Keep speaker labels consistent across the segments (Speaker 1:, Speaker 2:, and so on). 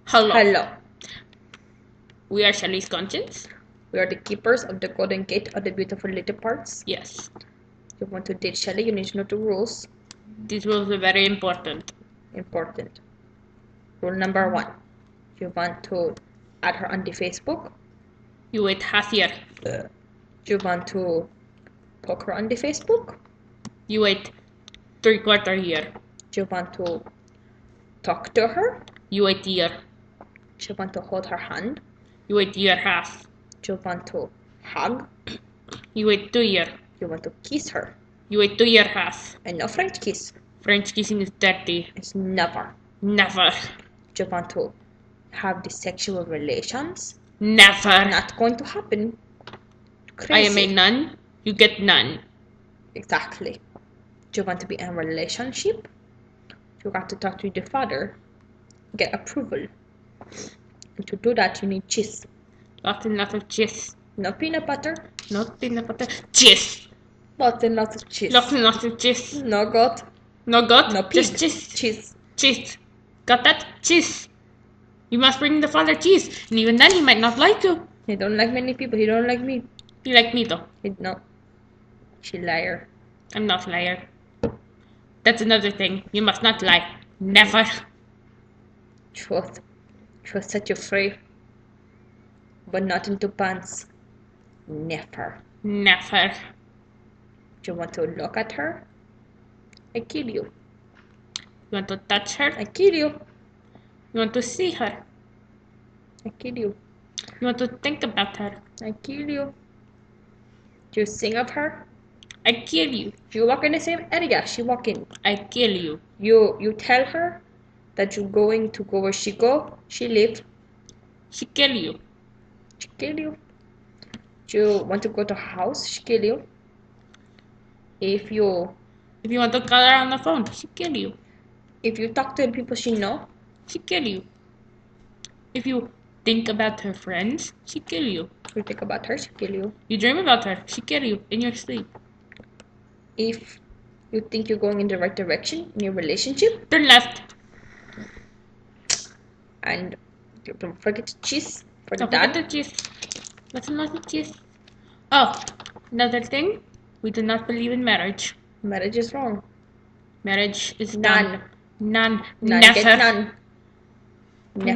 Speaker 1: Hello.
Speaker 2: We are Shelly's conscience.
Speaker 1: We are the keepers of the golden gate of the beautiful little parts.
Speaker 2: Yes.
Speaker 1: If you want to date Shelly, you need to know the rules.
Speaker 2: These rules are very important.
Speaker 1: Important. Rule number 1. You want to add her on the Facebook.
Speaker 2: You wait half year.
Speaker 1: You want to talk her on the Facebook.
Speaker 2: You wait 3/4 year.
Speaker 1: You want to talk to her.
Speaker 2: You wait year.
Speaker 1: You want to hold her hand.
Speaker 2: You wait year half.
Speaker 1: You want to hug.
Speaker 2: You wait 2 year.
Speaker 1: You want to kiss her.
Speaker 2: You wait 2 year half.
Speaker 1: And no French kiss.
Speaker 2: French kissing is dirty.
Speaker 1: It's never.
Speaker 2: Never.
Speaker 1: You want to have the sexual relations.
Speaker 2: Never.
Speaker 1: Not going to happen.
Speaker 2: I
Speaker 1: Crazy.
Speaker 2: am a nun. You get none.
Speaker 1: Exactly. Do you want to be in a relationship? You got to talk to the father, get approval. And to do that, you need cheese.
Speaker 2: Lots and lots of cheese.
Speaker 1: No peanut butter.
Speaker 2: Not peanut butter. Cheese.
Speaker 1: Lots and lots of cheese.
Speaker 2: Lots and lots of cheese.
Speaker 1: No goat.
Speaker 2: No goat.
Speaker 1: No pig.
Speaker 2: Just cheese.
Speaker 1: Cheese.
Speaker 2: Cheese. Got that? Cheese. You must bring the father cheese, and even then he might not like you.
Speaker 1: He don't like many people. He don't like me.
Speaker 2: You like me though.
Speaker 1: No. She liar.
Speaker 2: I'm not a liar. That's another thing. You must not lie. Never.
Speaker 1: Truth. Truth set you free. But not into pants. Never.
Speaker 2: Never.
Speaker 1: Do you want to look at her? I kill you.
Speaker 2: You want to touch her?
Speaker 1: I kill you.
Speaker 2: You want to see her?
Speaker 1: I kill you.
Speaker 2: You want to think about her?
Speaker 1: I kill you. Do you sing of her?
Speaker 2: I kill you.
Speaker 1: You walk in the same area she walk in.
Speaker 2: I kill you.
Speaker 1: You tell her that you're going to go where she go. She leave.
Speaker 2: She kill you.
Speaker 1: She kill you. Do you want to go to her house? She kill you. If you
Speaker 2: want to call her on the phone, she kill you.
Speaker 1: If you talk to the people she know,
Speaker 2: she kill you. If you think about her friends, she kill you.
Speaker 1: You think about her, she kill you.
Speaker 2: You dream about her, she kill you in your sleep.
Speaker 1: If you think you're going in the right direction in your relationship,
Speaker 2: turn left.
Speaker 1: And don't forget to cheese for
Speaker 2: don't
Speaker 1: dad.
Speaker 2: Forget the cheese. Let's not cheese. Oh, another thing. We do not believe in marriage.
Speaker 1: Marriage is wrong.
Speaker 2: Marriage is
Speaker 1: none.
Speaker 2: None.
Speaker 1: None.
Speaker 2: Never.
Speaker 1: Get none.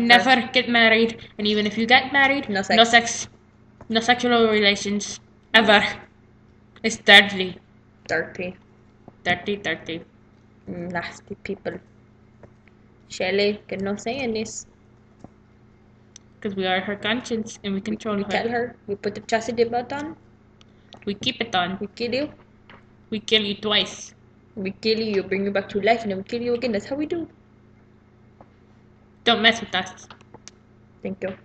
Speaker 2: Never get married. And even if you get married,
Speaker 1: no sex.
Speaker 2: No sex. No sexual relations. Ever. It's dirty.
Speaker 1: Dirty.
Speaker 2: Dirty.
Speaker 1: Nasty people. Shelly, que no saying this.
Speaker 2: Because we are her conscience and we control her.
Speaker 1: We tell her. We put the chastity belt on.
Speaker 2: We keep it on.
Speaker 1: We kill you.
Speaker 2: We kill you twice.
Speaker 1: We kill you, bring you back to life, and then we kill you again. That's how we do.
Speaker 2: Don't mess with us.
Speaker 1: Thank you.